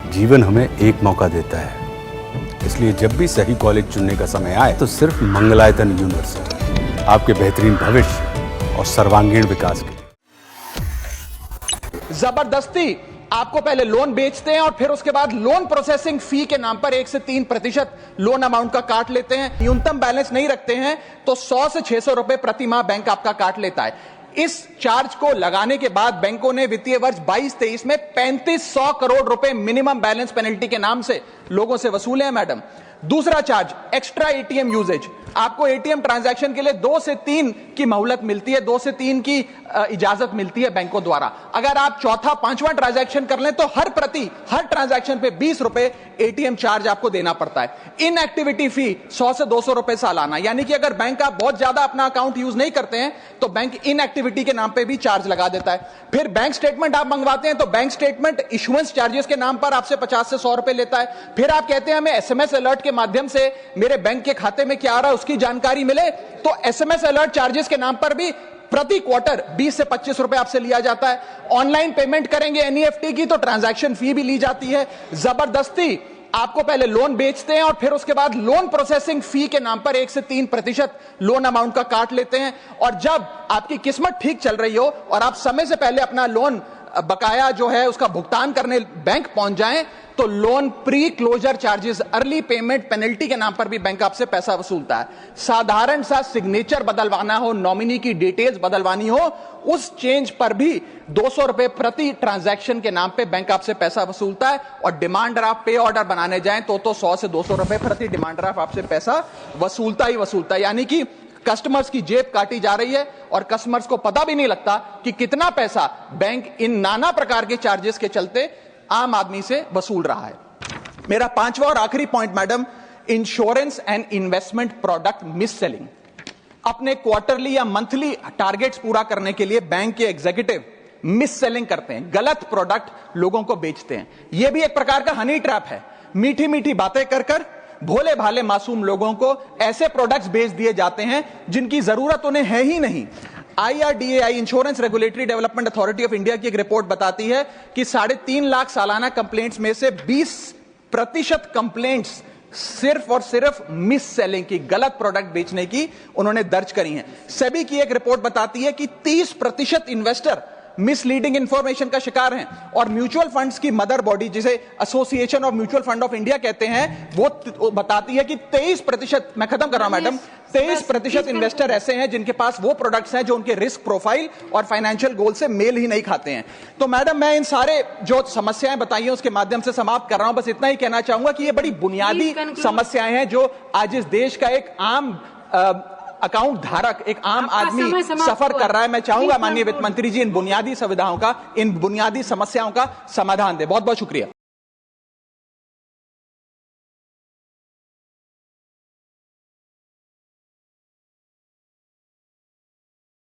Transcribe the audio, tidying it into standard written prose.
जीवन हमें एक मौका देता है, इसलिए जब भी सही कॉलेज चुनने का समय आए तो सिर्फ मंगलायतन यूनिवर्सिटी आपके बेहतरीन भविष्य और सर्वांगीण विकास के लिए। जबरदस्ती आपको पहले लोन बेचते हैं और फिर उसके बाद लोन प्रोसेसिंग फी के नाम पर 1 से 3% लोन अमाउंट का काट लेते हैं। न्यूनतम बैलेंस नहीं रखते हैं तो 100 से 600 रुपए प्रति माह बैंक आपका काट लेता है। इस चार्ज को लगाने के बाद बैंकों ने वित्तीय वर्ष 22-23 में 3500 करोड़ रुपए मिनिमम बैलेंस पेनल्टी के नाम से लोगों से वसूले हैं मैडम। दूसरा चार्ज, एक्स्ट्रा एटीएम यूजेज। आपको एटीएम ट्रांजैक्शन के लिए 2 से 3 की मोहलत मिलती है, 2 से 3 की इजाजत मिलती है बैंकों द्वारा। अगर आप चौथा पांचवा ट्रांजैक्शन कर लें तो हर ट्रांजैक्शन पे 20 रुपए एटीएम चार्ज आपको देना पड़ता है। इनएक्टिविटी फी 100 से 200 रुपए सालाना, यानी कि अगर बैंक आप बहुत ज्यादा अपना अकाउंट यूज नहीं करते हैं तो बैंक इनएक्टिविटी के नाम पे भी चार्ज लगा देता है। फिर बैंक स्टेटमेंट आप मंगवाते हैं तो बैंक स्टेटमेंट इशुएंस चार्जेस के नाम पर आपसे 50 से 100 रुपए लेता है। फिर आप कहते हैं हमें एसएमएस अलर्ट के माध्यम से मेरे बैंक के खाते में क्या आ रहा है उसकी जानकारी मिले, तो एसएमएस अलर्ट चार्जेस के नाम पर भी प्रति क्वार्टर 20 से 25 रुपए आपसे लिया जाता है। ऑनलाइन पेमेंट करेंगे एनईएफटी की तो ट्रांजैक्शन फी भी ली जाती है। जबरदस्ती आपको पहले लोन बेचते हैं और फिर उसके बाद लोन प्रोसेसिंग फी के नाम पर 1 से 3% लोन अमाउंट का काट लेते हैं। और जब आपकी किस्मत ठीक चल रही हो और आप समय से पहले अपना लोन बकाया जो है उसका भुगतान करने बैंक पहुंच जाएं तो loan pre closure charges, early payment penalty के नाम पर भी बैंक आपसे पैसा वसूलता है। साधारण सा सिग्नेचर बदलवाना हो, नॉमिनी की डिटेल्स बदलवानी हो, उस चेंज पर भी 200 रुपए प्रति ट्रांजैक्शन के नाम पे बैंक आपसे पैसा वसूलता है। और डिमांड ड्राफ्ट पे ऑर्डर बनाने जाएं तो 100 से 200 रुपए प्रति डिमांड ड्राफ्ट आपसे पैसा वसूलता ही वसूलता है। यानी कि कस्टमर्स की जेब काटी जा रही है और कस्टमर्स को पता भी नहीं लगता कि कितना पैसा बैंक इन नाना प्रकार के चार्जेस के चलते आम आदमी से वसूल रहा है। मेरा पांचवा और आखिरी point madam, insurance and investment product miss selling. अपने क्वार्टरली या मंथली टारगेट्स पूरा करने के लिए बैंक के एग्जीक्यूटिव मिस सेलिंग करते हैं, गलत प्रोडक्ट लोगों को बेचते हैं। यह भी एक प्रकार का हनी ट्रैप है। मीठी मीठी बातें कर भोले भाले मासूम लोगों को ऐसे प्रोडक्ट्स बेच दिए जाते हैं जिनकी जरूरत उन्हें है ही नहीं। IRDAI, insurance regulatory development authority of India की एक रिपोर्ट बताती है कि 3.5 लाख सालाना कंप्लेंट्स में से 20% कंप्लेंट्स सिर्फ और सिर्फ मिस सेलिंग की, गलत प्रोडक्ट बेचने की उन्होंने दर्ज करी हैं। सेबी की एक रिपोर्ट बताती है कि 30% इन्वेस्टर मिसलीडिंग इंफॉर्मेशन का शिकार हैं। और म्यूचुअल फंड्स की मदर बॉडी, जिसे association of mutual fund of India कहते हैं, वो बताती है कि 23%, मैं खत्म कर रहा हूं मैडम, 23% इन्वेस्टर ऐसे हैं जिनके पास वो प्रोडक्ट्स हैं जो उनके रिस्क प्रोफाइल और फाइनेंशियल गोल से मेल ही नहीं खाते हैं। तो मैडम, मैं इन सारे जो समस्याएं बताई हैं उसके माध्यम से समाप्त कर रहा हूं। बस इतना ही कहना चाहूंगा कि ये बड़ी बुनियादी समस्याएं हैं जो आज इस देश का एक आम अकाउंट धारक, एक आम आदमी सफर कर रहा है। मैं चाहूंगा माननीय वित्त मंत्री जी इन बुनियादी सुविधाओं का, इन बुनियादी समस्याओं का समाधान दे। बहुत बहुत शुक्रिया।